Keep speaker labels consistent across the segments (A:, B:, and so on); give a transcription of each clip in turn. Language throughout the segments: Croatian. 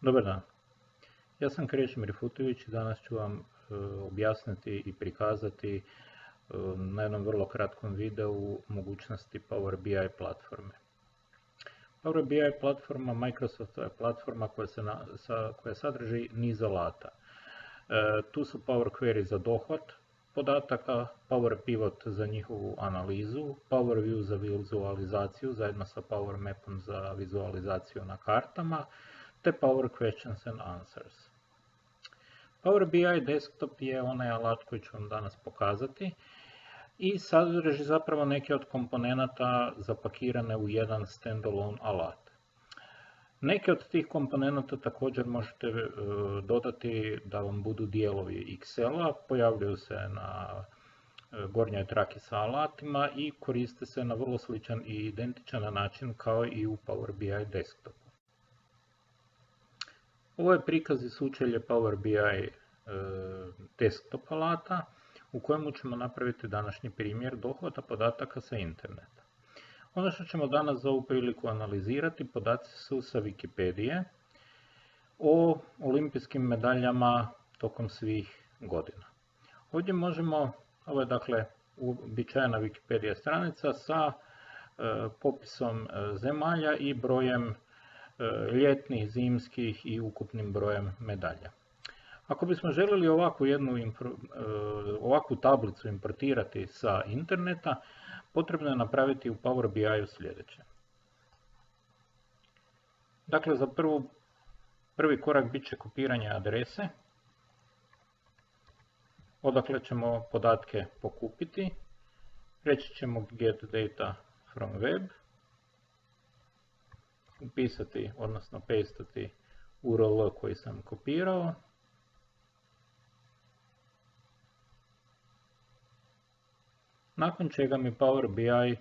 A: Dobar dan, ja sam Krešimir Futović i danas ću vam objasniti i prikazati na jednom vrlo kratkom videu mogućnosti Power BI platforme. Power BI platforma Microsoftova je platforma koja sadrži niz alata. Tu su Power Query za dohvat podataka, Power Pivot za njihovu analizu, Power View za vizualizaciju zajedno sa Power Mapom za vizualizaciju na kartama, te Power Questions and Answers. Power BI Desktop je onaj alat koji ću vam danas pokazati i sadrži zapravo neke od komponenata zapakirane u jedan standalone alat. Neke od tih komponenata također možete dodati da vam budu dijelovi Excela, pojavljuju se na gornjoj traki sa alatima i koriste se na vrlo sličan i identičan način kao i u Power BI Desktopu. Ovo je prikaz i sučelje Power BI desktop alata u kojemu ćemo napraviti današnji primjer dohvata podataka sa interneta. Ono što ćemo danas za ovu priliku analizirati podaci su sa Wikipedije o olimpijskim medaljama tokom svih godina. Ovdje možemo, ovo je dakle uobičajena Wikipedia stranica sa popisom zemalja i brojem ljetnih, zimskih i ukupnim brojem medalja. Ako bismo željeli ovakvu tablicu importirati sa interneta, potrebno je napraviti u Power BI-u sljedeće. Dakle, za prvi korak bit će kopiranje adrese, odakle ćemo podatke pokupiti. Reći ćemo get data from web, upisati, odnosno pastati URL koji sam kopirao. Nakon čega mi Power BI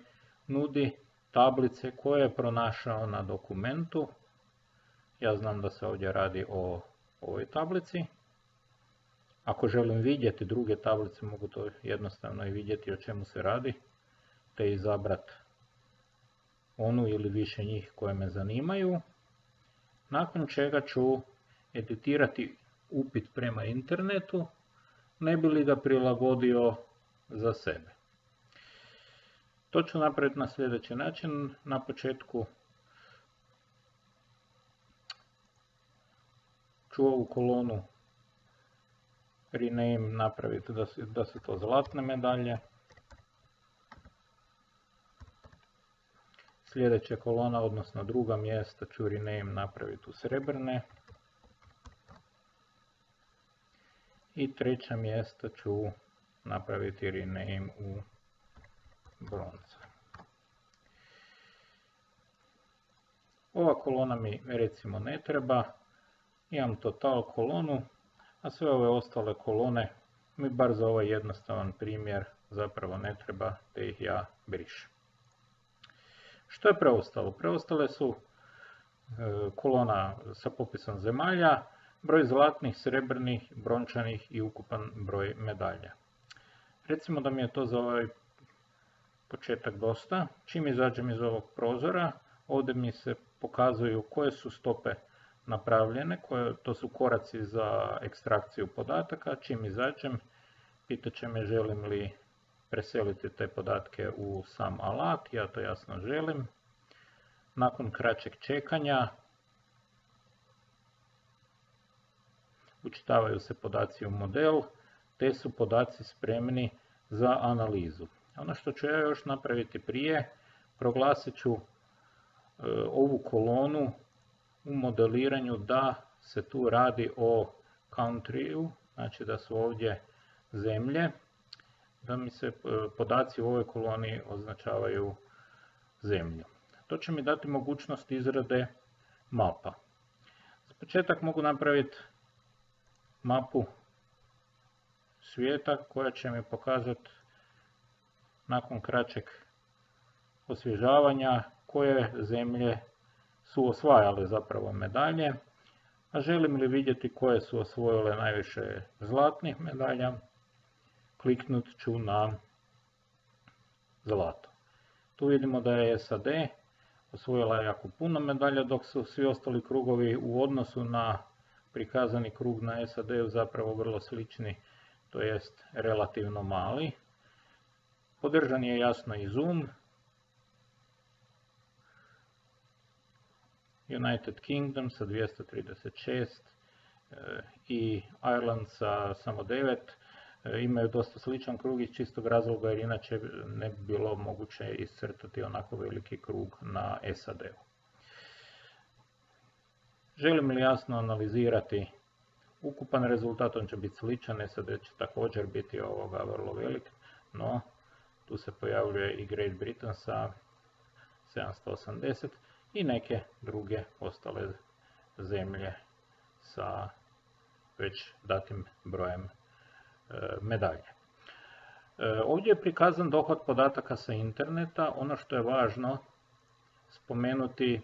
A: nudi tablice koje je pronašao na dokumentu. Ja znam da se ovdje radi o ovoj tablici. Ako želim vidjeti druge tablice, mogu to jednostavno i vidjeti o čemu se radi, te izabrati onu ili više njih koje me zanimaju. Nakon čega ću editirati upit prema internetu, ne bi li ga prilagodio za sebe. To ću napraviti na sljedeći način. Na početku ću ovu kolonu rename napraviti da su to zlatne medalje. Sljedeća kolona, odnosno druga mjesta, ću rename napraviti u srebrne. I treća mjesta ću napraviti rename u bronze. Ova kolona mi recimo ne treba, imam total kolonu, a sve ove ostale kolone mi bar za ovaj jednostavan primjer zapravo ne treba, te ih ja brišem. Što je preostalo? Preostale su kolona sa popisom zemalja, broj zlatnih, srebrnih, brončanih i ukupan broj medalja. Recimo da mi je to za ovaj početak dosta. Čim izađem iz ovog prozora, ovdje mi se pokazuju koje su stope napravljene, to su koraci za ekstrakciju podataka. Čim izađem, pitat će me želim li preseliti te podatke u sam alat, ja to jasno želim. Nakon kraćeg čekanja učitavaju se podaci u model, te su podaci spremni za analizu. Ono što ću ja još napraviti prije, proglasit ću ovu kolonu u modeliranju da se tu radi o countryu, znači da su ovdje zemlje, da mi se podaci u ovoj koloni označavaju zemlju. To će mi dati mogućnost izrade mapa. Za početak mogu napraviti mapu svijeta koja će mi pokazati nakon kraćeg osvježavanja koje zemlje su osvajale zapravo medalje, a želim li vidjeti koje su osvojile najviše zlatnih medalja, kliknut ću na zlato. Tu vidimo da je SAD osvojila je jako puno medalja, dok su svi ostali krugovi u odnosu na prikazani krug na SAD-u zapravo vrlo slični, to jest relativno mali. Podržan je jasno i Zoom, United Kingdom sa 236 i Ireland sa samo 9. Imaju dosta sličan krug iz čistog razloga jer inače ne bi bilo moguće iscrtati onako veliki krug na SAD-u. Želim li jasno analizirati ukupan rezultat, on će biti sličan, SAD će također biti vrlo velik, no tu se pojavljuje i Great Britain sa 780 i neke druge ostale zemlje sa već datim brojem medalje. Ovdje je prikazan dohvat podataka sa interneta. Ono što je važno spomenuti,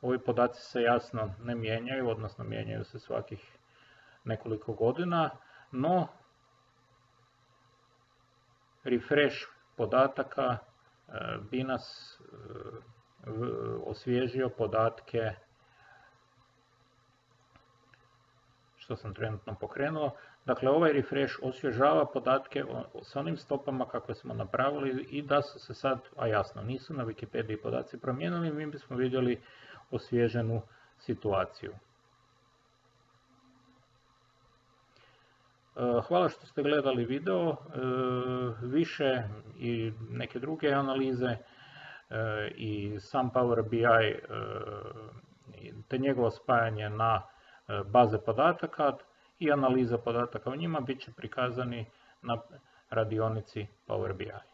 A: ovi podaci se jasno ne mijenjaju, odnosno mijenjaju se svakih nekoliko godina, no refresh podataka bi nas osvježio podatke što sam trenutno pokrenuo. Dakle, ovaj refresh osvježava podatke s onim stopama kakve smo napravili i da su se sad, a jasno nisu na Wikipediji podaci promijenili, mi bismo vidjeli osvježenu situaciju. Hvala što ste gledali video. Više i neke druge analize i sam Power BI te njegovo spajanje na baze podataka i analiza podataka u njima bit će prikazani na radionici Power BI.